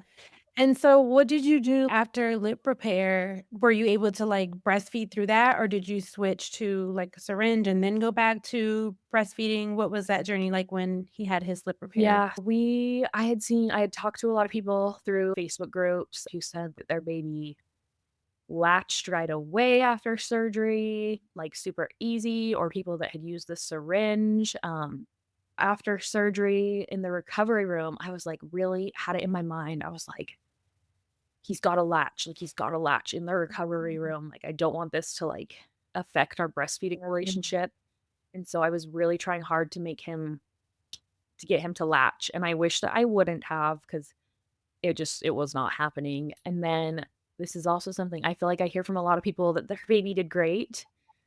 And so what did you do after lip repair? Were you able to, like, breastfeed through that, or did you switch to, like, a syringe and then go back to breastfeeding? What was that journey like when he had his lip repaired? Yeah, I had talked to a lot of people through Facebook groups who said that their baby latched right away after surgery, like, super easy, or people that had used the syringe, after surgery in the recovery room. I was, like, really had it in my mind. I was like, he's gotta latch in the recovery room, like, I don't want this to, like, affect our breastfeeding relationship." And so I was really trying hard to get him to latch, and I wish that I wouldn't have, because it was not happening. And then this is also something I feel like I hear from a lot of people, that their baby did great.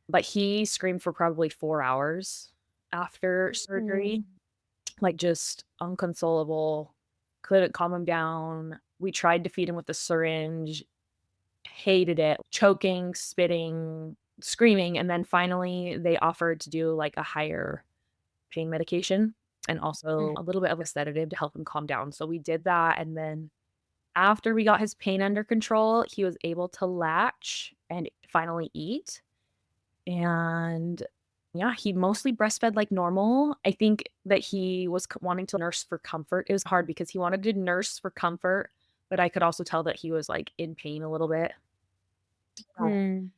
but he screamed for probably 4 hours after surgery, Mm. like, just unconsolable, couldn't calm him down. We tried to feed him with a syringe, hated it, choking, spitting, screaming, and then finally they offered to do, like, a higher pain medication and also a little bit of a sedative to help him calm down. So we did that, and then after we got his pain under control, he was able to latch and finally eat, and yeah, he mostly breastfed like normal. I think that he was wanting to nurse for comfort. It was hard because he wanted to nurse for comfort, but I could also tell that he was, like, in pain a little bit. Oh. Mm.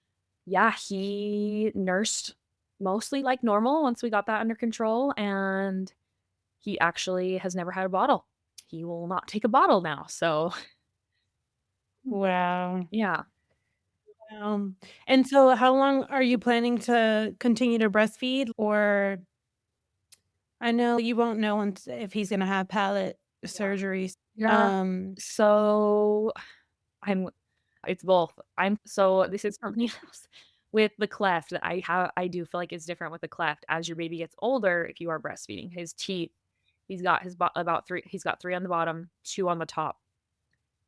Yeah, he nursed mostly like normal once we got that under control, and he actually has never had a bottle. He will not take a bottle now, so Wow. yeah. Um, and so how long are you planning to continue to breastfeed? Or I know you won't know if he's gonna have palate Yeah. surgeries. Yeah. Um, So, I'm it's both. So this is something else with the cleft that I do feel like is different with the cleft. As your baby gets older, if you are breastfeeding, his teeth, he's got about 3 he's got 3 on the bottom, 2 on the top.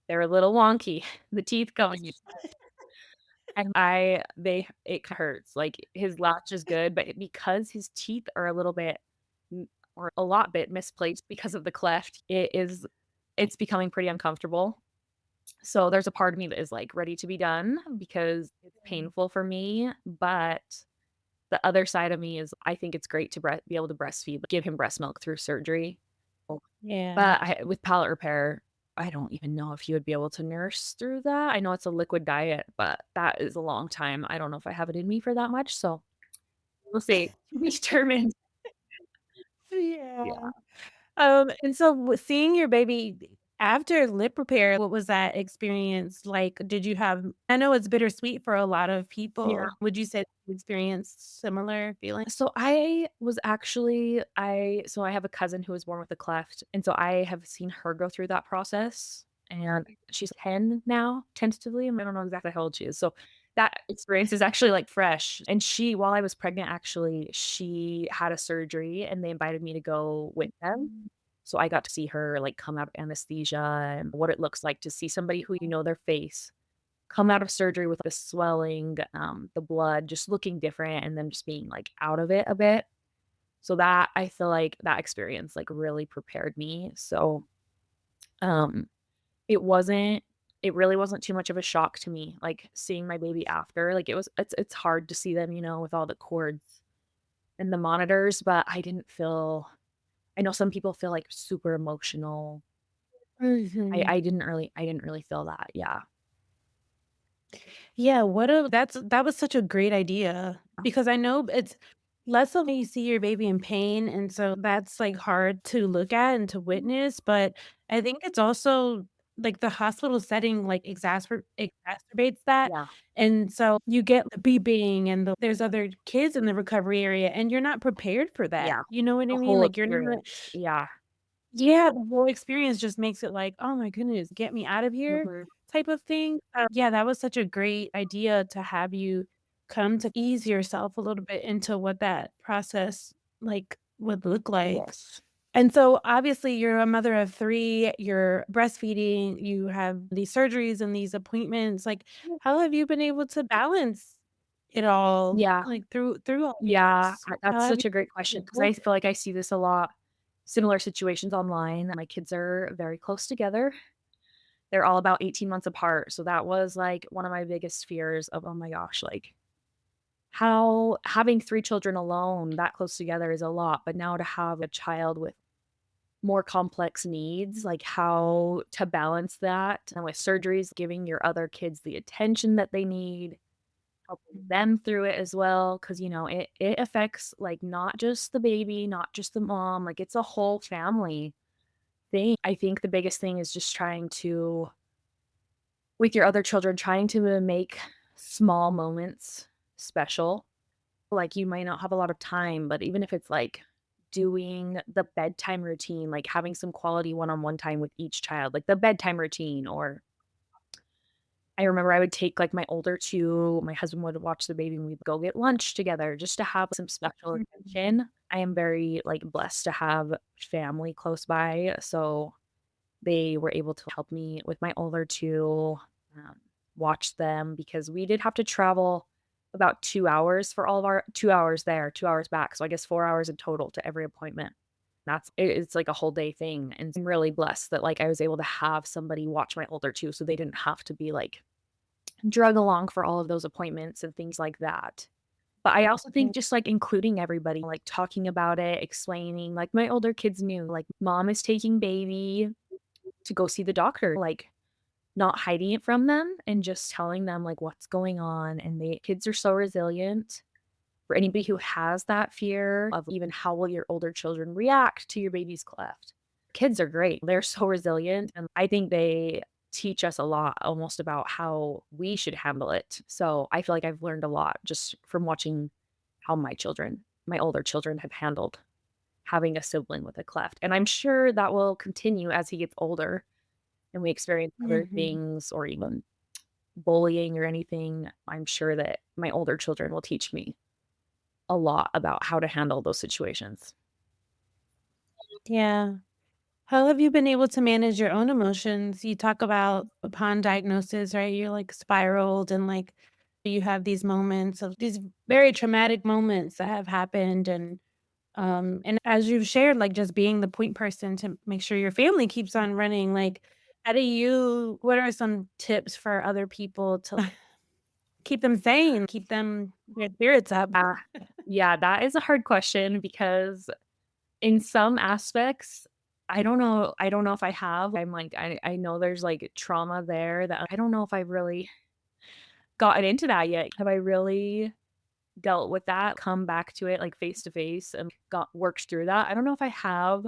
They're a little wonky, the teeth going in. And I they it hurts, like, his latch is good, but because his teeth are a little bit or a lot bit misplaced because of the cleft, it's becoming pretty uncomfortable. So there's a part of me that is, like, ready to be done because it's painful for me, but the other side of me is I think it's great to be able to breastfeed, give him breast milk through surgery. yeah. But I with palate repair, I don't even know if he would be able to nurse through that. I know it's a liquid diet, but that is a long time. I don't know if I have it in me for that much, so we'll see. To be determined. Yeah. Yeah. And so seeing your baby after lip repair, what was that experience like? Did you have I know it's bittersweet for a lot of Yeah. people. Would you say you experienced similar feeling? So I was actually I have a cousin who was born with a cleft, and so I have seen her go through that process, and she's 10 now, tentatively. I don't know exactly how old she is. So that experience is actually, like, fresh, and while I was pregnant, actually, she had a surgery, and they invited me to go with them. So I got to see her, like, come out of anesthesia and what it looks like to see somebody who you know their face come out of surgery with the swelling, the blood just looking different and then just being, like, out of it a bit. So that I feel like that experience, like, really prepared me. So, um, it wasn't it really wasn't too much of a shock to me, like, seeing my baby after, like, it's hard to see them, with all the cords and the monitors, but I know some people feel, like, super emotional. Mhm. I didn't really feel that, yeah. Yeah, that was such a great idea because I know it's less of when you see your baby in pain, and so that's, like, hard to look at and to witness, but I think it's also, like, the hospital setting, like, exacerbates that, Yeah, and so you get the beeping and there's other kids in the recovery area, and you're not prepared for that, yeah. you know what I The mean? whole Like, you're not experience, yeah. yeah, the whole experience just makes it like, "Oh my goodness, get me out of here," Mhm. type of thing. Yeah, that was such a great idea to have you come to ease yourself a little bit into what that process, like, would look like. Yes. And so, obviously, you're a mother of 3, you're breastfeeding, you have these surgeries and these appointments, like, how have you been able to balance it all, Yeah, like, through all yeah, this? that's How have such you a great question because I both feel like I see this a lot, similar situations online. My kids are very close together. They're all about 18 months apart, so that was, like, one of my biggest fears of, "Oh my gosh, like, how having 3 children alone that close together is a lot, but now to have a child with more complex needs, like, how to balance that, and with surgeries, giving your other kids the attention that they need, helping them through it as well, because it affects, like, not just the baby, not just the mom, like, it's a whole family thing. I think the biggest thing is just trying to with your other children, trying to make small moments special. Like, you might not have a lot of time, but even if it's, like, doing the bedtime routine, like, having some quality one-on-one time with each child, like the bedtime routine or I remember I would take, like, my older 2, my husband would watch the baby, and we'd go get lunch together just to have some special Mhm. attention. I am very, like, blessed to have family close by, so they were able to help me with my older 2, um, watch them because we did have to travel about 2 hours for all of our 2 hours there, 2 hours back, so I guess 4 hours in total to every appointment. It's like a whole day thing, and I'm really blessed that, like, I was able to have somebody watch my older 2 so they didn't have to be, like, drug along for all of those appointments and things like that. But I also think just, like, including everybody, like, talking about it, explaining, like, my older kids knew, like, mom is taking baby to go see the doctor, like, not hiding it from them and just telling them, like, what's going on, and the kids are so resilient. For anybody who has that fear of even how will your older children react to your baby's cleft. Kids are great. They're so resilient, and I think they teach us a lot almost about how we should handle it. So, I feel like I've learned a lot just from watching how my older children have handled having a sibling with a cleft, and I'm sure that will continue as he gets older and we experience other Mhm. things or even bullying or anything. I'm sure that my older children will teach me a lot about how to handle those situations. Yeah. How have you been able to manage your own emotions? You talk about upon diagnosis, right? You're like spiraled and like you have these moments of these very traumatic moments that have happened and as you've shared, like just being the point person to make sure your family keeps on running, like how do you what are some tips for other people to keep them sane, keep them their spirits up? Uh, yeah, that is a hard question because in some aspects, I don't know if I have. I'm like, I know there's like trauma there that I don't know if I've really gotten into that yet. Have I really dealt with that, come back to it like face to face and got worked through that? I don't know if I have,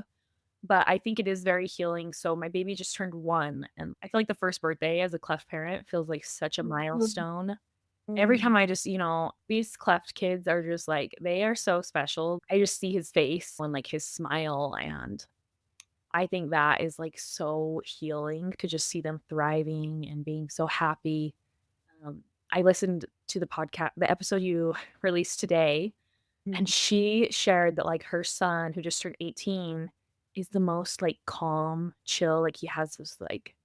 but I think it is very healing. So my baby just turned 1 and I feel like the first birthday as a cleft parent feels like such a milestone. Every Mhm. time I just, these cleft kids are just like, they are so special. I just see his face and like his smile. And I think that is like so healing to just see them thriving and being so happy. Um, I listened to the episode you released today, and Mhm. she shared that like her son, who just turned 18, is the most like calm, chill, like he has this like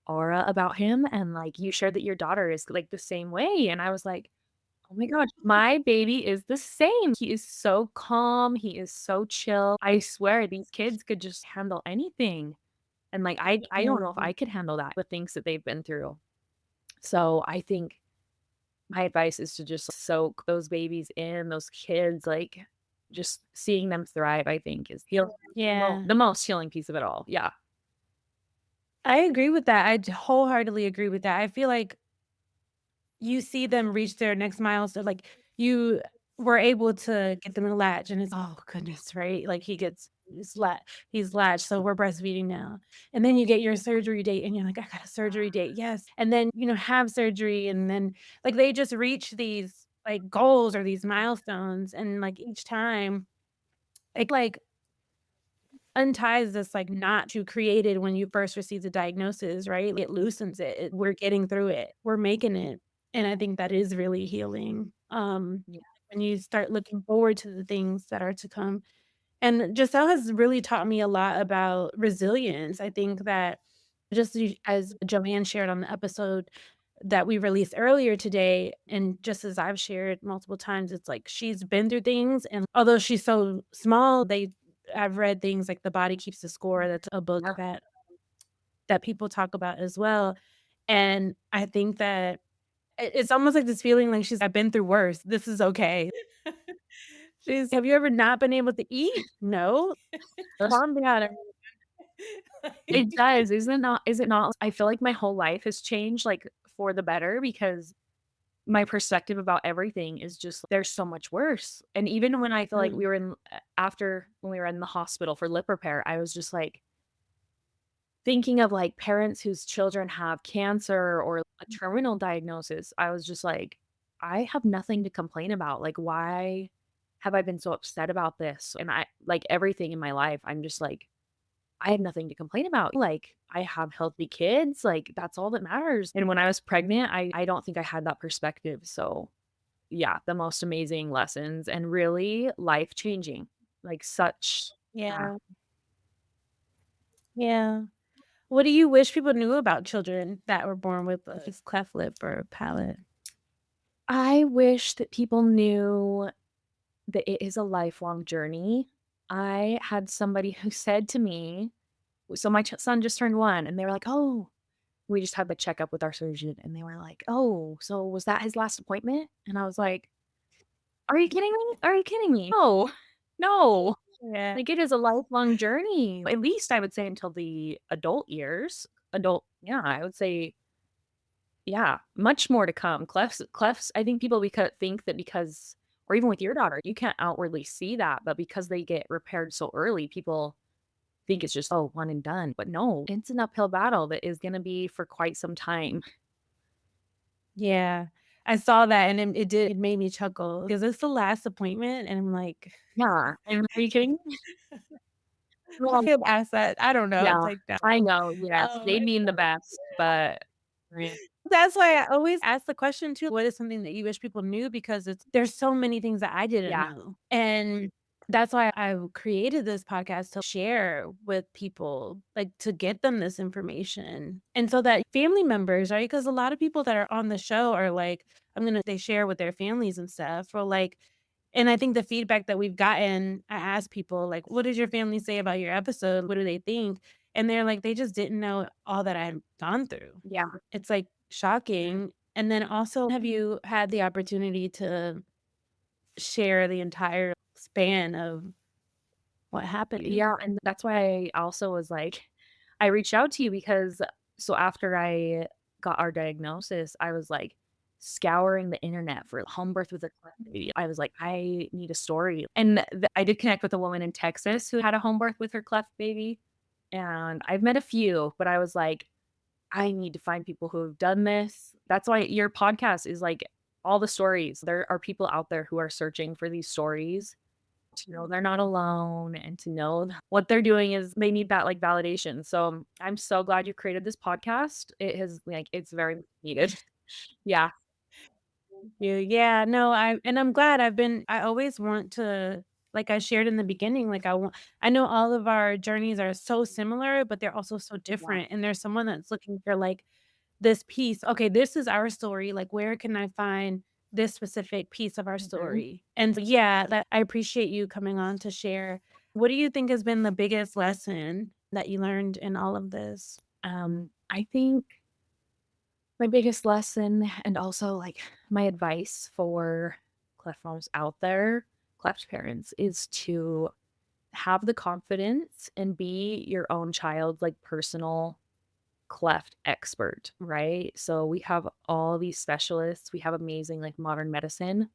aura about him. And like you shared that your daughter is like the same way. And I was like, oh my gosh, my baby is the same. He is so calm. He is so chill. I swear these kids could just handle anything. And like I don't know if Mhm. I could handle that, the things that they've been through. So I think my advice is to just soak those babies in, those kids, like just seeing them thrive, I think is healing Yeah. the most healing piece of it all. Yeah. I agree with that. Wholeheartedly agree with that. I feel like you see them reach their next milestone, like, you were able to get them in a latch, and it's, "Oh, goodness," right? Like, he's latched, so we're breastfeeding now. And then you get your surgery date, and you're like, "I got a surgery date, yes." And then, have surgery, and then, like, they just reach these, like, goals or these milestones, and, like, each time, it, like, unties this, like, knot you created when you first received the diagnosis, right? It loosens we're getting through it. We're making it, and I think that is really healing, Yeah. when you start looking forward to the things that are to come. And Giselle has really taught me a lot about resilience. I think that just as Joanne shared on the episode that we released earlier today, and just as I've shared multiple times, it's like she's been through things, and although she's so small, I've read things like The Body Keeps the Score. That's a book Yeah. that people talk about as well. And I think that it's almost like this feeling like I've been through worse. This is okay. Have you ever not been able to eat? No. Calm down. It does. Is it not? I feel like my whole life has changed like for the better because my perspective about everything is just there's so much worse. And even when I feel like Mm, we were in after when we were in the hospital for lip repair, I was just like thinking of like parents whose children have cancer or a terminal diagnosis. I was just like, I have nothing to complain about. Like, why have I been so upset about this? And I like everything in my life, I'm just like I had nothing to complain about. Like, I have healthy kids, like, that's all that matters. And when I was pregnant, I don't think I had that perspective. So, yeah, the most amazing lessons and really life-changing. Like, such yeah. Yeah. Yeah. What do you wish people knew about children that were born with a cleft lip or palate? I wish that people knew that it is a lifelong journey. I had somebody who said to me so my son just turned 1, and they were like, "Oh" we just had the checkup with our surgeon, and they were like, "Oh, so was that his last appointment?" And I was like, "Are you kidding me? Are you kidding me? No. No. Yeah. Like, it is a lifelong journey." At least I would say until the adult years. Yeah, I would say, yeah, much more to come. Clefts, I think people think that because or even with your daughter, you can't outwardly see that, but because they get repaired so early, people think it's just, "Oh, one and done." But no, it's an uphill battle that is gonna be for quite some time. Yeah. I saw that and it made me chuckle because it's the last appointment and I'm like, Yeah, and are you kidding me? I Well, feel asked that. I don't know. It's yeah, like, I no. know, yes, they It's mean the best, but right. That's why I always ask the question too, what is something that you wish people knew? Because there's so many things that I didn't Yeah, know. And that's why I created this podcast to share with people, like to get them this information. And so that family members, right? Because a lot of people that are on the show are like, they share with their families and stuff, or like, and I think the feedback that we've gotten, I asked people, like, what did your family say about your episode? What do they think? And they're like, they just didn't know all that I had gone through. yeah, It's, like, shocking, and then also, have you had the opportunity to share the entire span of what happened to you? yeah, and that's why I also was like I reached out to you because so after I got our diagnosis, I was, like, scouring the internet for home birth with a cleft baby. I was like, "I need a story," and I did connect with a woman in Texas who had a home birth with her cleft baby, and I've met a few, but I was like, I need to find people who have done this. That's why your podcast is like all the stories. There are people out there who are searching for these stories to know they're not alone and to know what they're doing is they need that like validation. So I'm so glad you created this podcast. It has like it's very needed. Yeah. Yeah, no, I'm glad I always want to, like I shared in the beginning, like, I know all of our journeys are so similar, but they're also so Yeah. different, and there's someone that's looking for, like, this piece. Okay, this is our story, like, where can I find this specific piece of our Mhm. story? And so, yeah, that I appreciate you coming on to share. What do you think has been the biggest lesson that you learned in all of this? I think my biggest lesson and also like my advice for cleft moms out there, cleft parents, is to have the confidence and be your own child's like personal cleft expert, right? So we have all these specialists, we have amazing like modern medicine,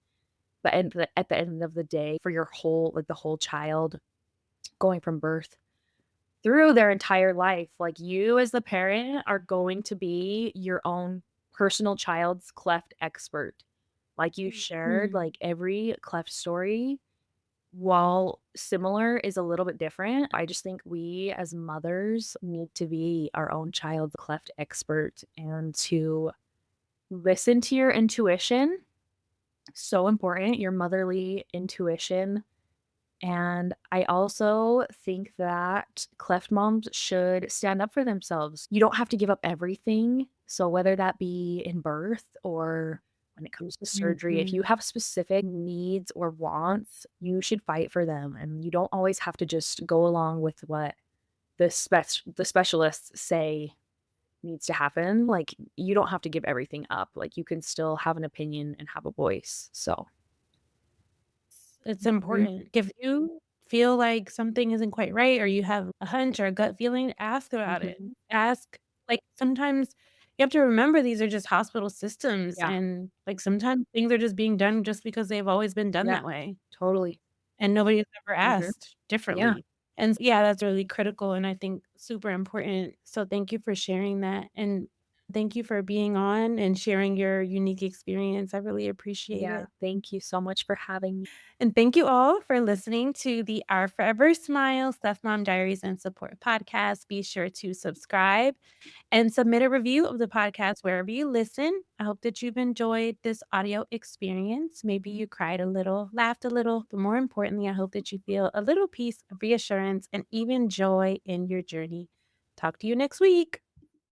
but at the end of the day, for your whole like the whole child going from birth through their entire life, like you as the parent are going to be your own personal child's cleft expert. Like you shared, Mm. like every cleft story while similar, is a little bit different. I just think we as mothers need to be our own child's cleft expert and to listen to your intuition. So important, your motherly intuition. And I also think that cleft moms should stand up for themselves. You don't have to give up everything. So, whether that be in birth or when it comes to surgery, if you Mhm. have specific needs or wants, you should fight for them. And you don't always have to just go along with what the specialists say needs to happen. Like, you don't have to give everything up. Like, you can still have an opinion and have a voice. So, It's mhm, important. If you feel like something isn't quite right or you have a hunch or a gut feeling, ask about it. mhm. Ask, like, sometimes you have to remember these are just hospital systems Yeah, and, like, sometimes things are just being done just because they've always been done yeah, that way, totally. and nobody has ever Mhm. asked Yeah. differently. And yeah, that's really critical and I think super important. So thank you for sharing that. And Thank you for being on and sharing your unique experience. I really appreciate Yeah, it. thank you so much for having me. And thank you all for listening to the Our Forever Smiles, Steph Mom Diaries and Support podcast. Be sure to subscribe and submit a review of the podcast wherever you listen. I hope that you've enjoyed this audio experience. Maybe you cried a little, laughed a little, but more importantly, I hope that you feel a little piece of reassurance and even joy in your journey. Talk to you next week.